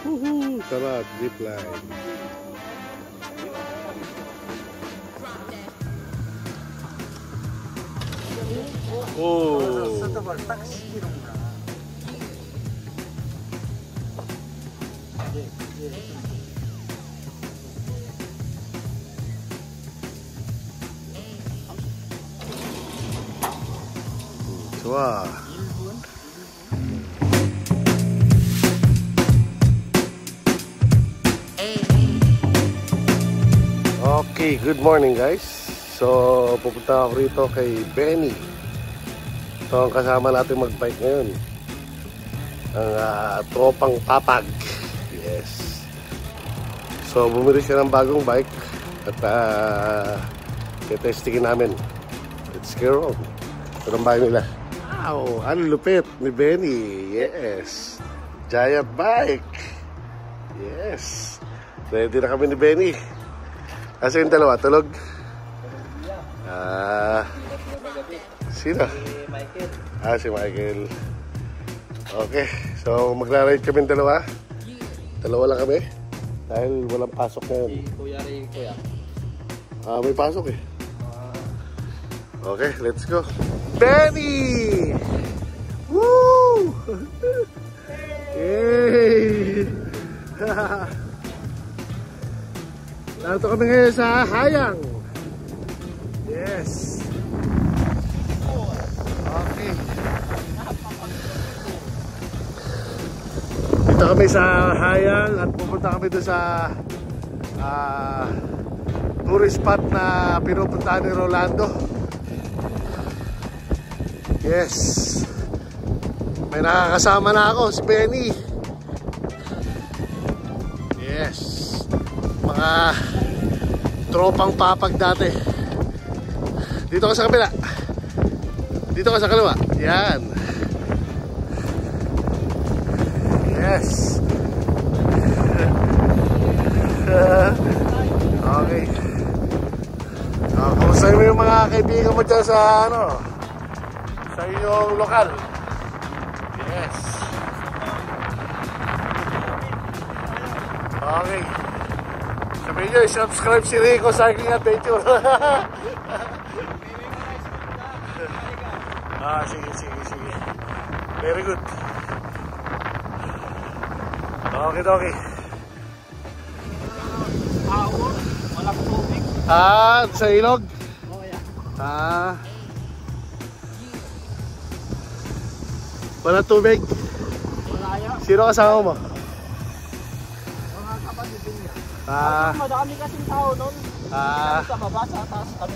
Sarap, zip line. Oh. 좋아. Okay, good morning guys. So, pupunta ako rito kay Benny. So, ang kasama natin mag-bike ngayon, ang tropang papag. Yes. So, bumili siya ng bagong bike at testingin namin. Let's go. Ito ang bike nila. Wow, ang lupit ni Benny. Yes. Giant bike. Yes. Ready na kami ni Benny. Kasi yung dalawa, tulog? Sino? Si Michael. Si Michael. Okay, so magra-ride kami dalawa. Dalawa lang kami. Dahil walang pasok ngayon. Si Kuya Ray, Kuya. May pasok eh. Okay, let's go. Benny! Woo! Yay! Narito kami ngayon sa Hayang. Yes. Okay. Dito kami sa Hayang at pupunta kami doon sa tourist spot na pinupuntahan ni Rolando. Yes. May nakakasama na ako, si Benny. Yes. Mga tropang papag dati. Dito ka sa kabila. Dito ka sa kaliwa. Yan. Yes. Okay. Kumusta mo yung mga kaibigan mo dyan sa sa inyong lokal? Yes. Okay. Sabihin nyo, subscribe si Rico Cycling Adventure. Sige. Very good. Okay. Walang tubig. Sa ilog? Oo, yeah. Walang tubig? Malaya. Sino kasama mo? Mga kapatid niya. Madami kasing tao doon. Sa baba, sa taas kami.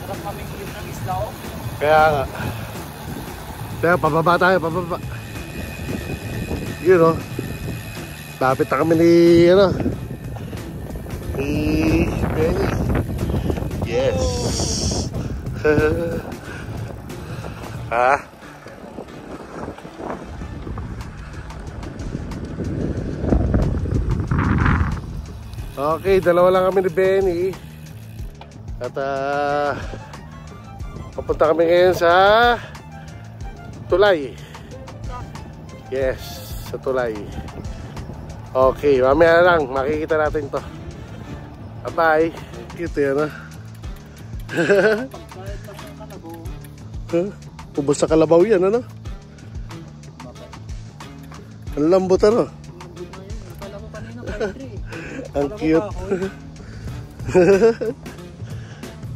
Sarap kaming yung ng isla, oh. Kaya nga. Kaya pababa tayo, pababa. Yun, lapit na kami ni Benny. Yes. Okay, dalawa lang kami ni Benny. At papunta kami ngayon sa Tulay. Yes, sa Tulay. Okay, mamaya lang makikita natin to. Bye. Cute yan, Ubos sa kalabaw yan, ano? Ang lambot, ano? Ang cute.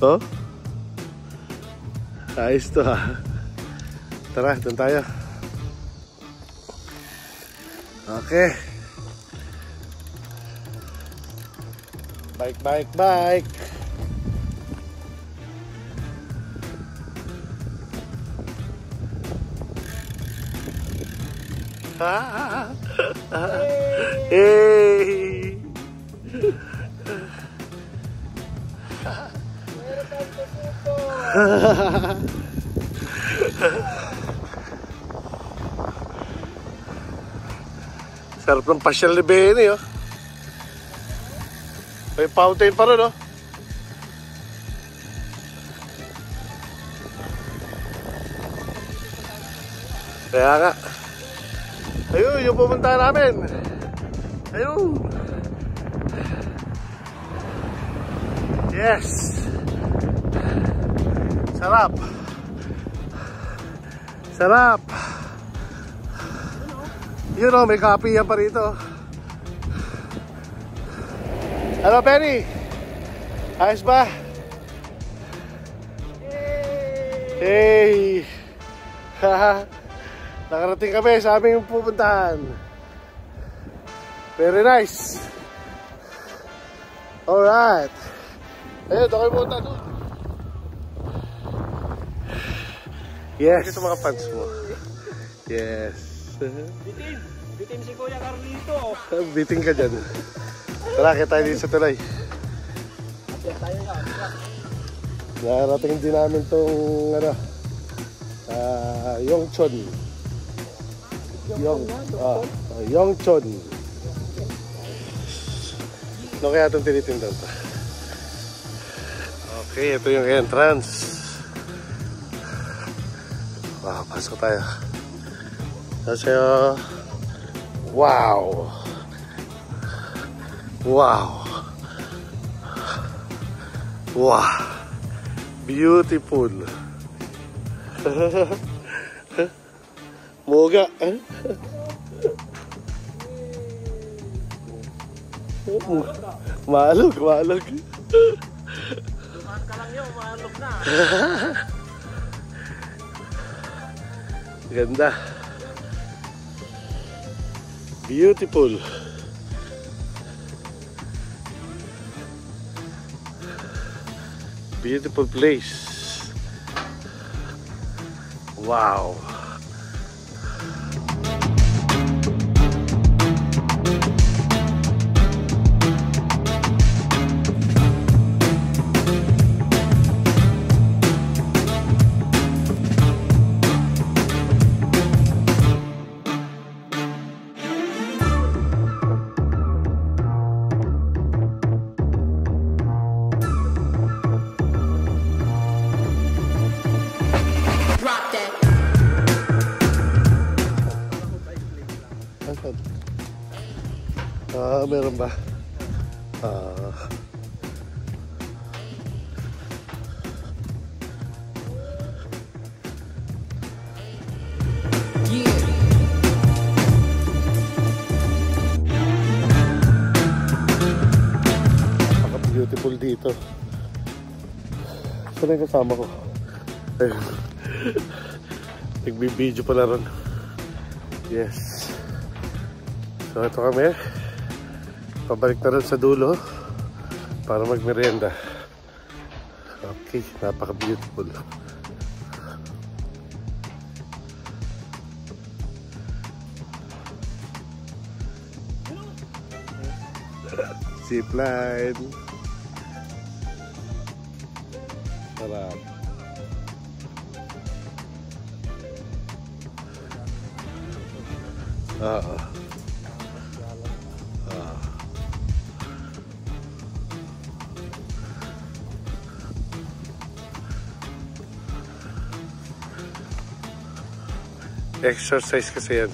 Oh? Ayos to, ha? Tara, doon tayo. Okay. Bike. Hey! Sarap ng pasyal ni Benny, oh. May fountain pa rin, oh. Kaya nga. Ayun, yung pupunta namin. Ayun. Yes. Sarap. Sarap. Yun o, may kape yan pa rito. Ano, Penny? Ayos ba? Hey! Haha! Nakarating kami sa aming pupuntahan. Very nice! Alright! Ayun, doon kayo punta doon. Yes! Ito mga pants mo. Yes! Bitin! Bitin si Kuya Carlito! Biting ka dyan. Tara, kita tayo dito sa tulay. Nakarating din namin tong ano, Yongchon. Yongchon. Ano kaya itong tinitindan pa? Okay, ito yung entrance. Wow, pasok tayo. Kasi, wow! Wow! Wow! Beautiful! Moga! Maalog, maalog! Dumaan ka lang yun, maalog na! Ganda! Beautiful! Beautiful place. Wow. Meron ba? Napaka-beautiful dito. Saan yung kasama ko? Ayun. Nagbibideo pala ron. Yes. So ito kami. Pabalik na rin sa dulo para magmerienda. Okay, napaka-beautiful. Zipline. Sarap. Exercise kasi yan.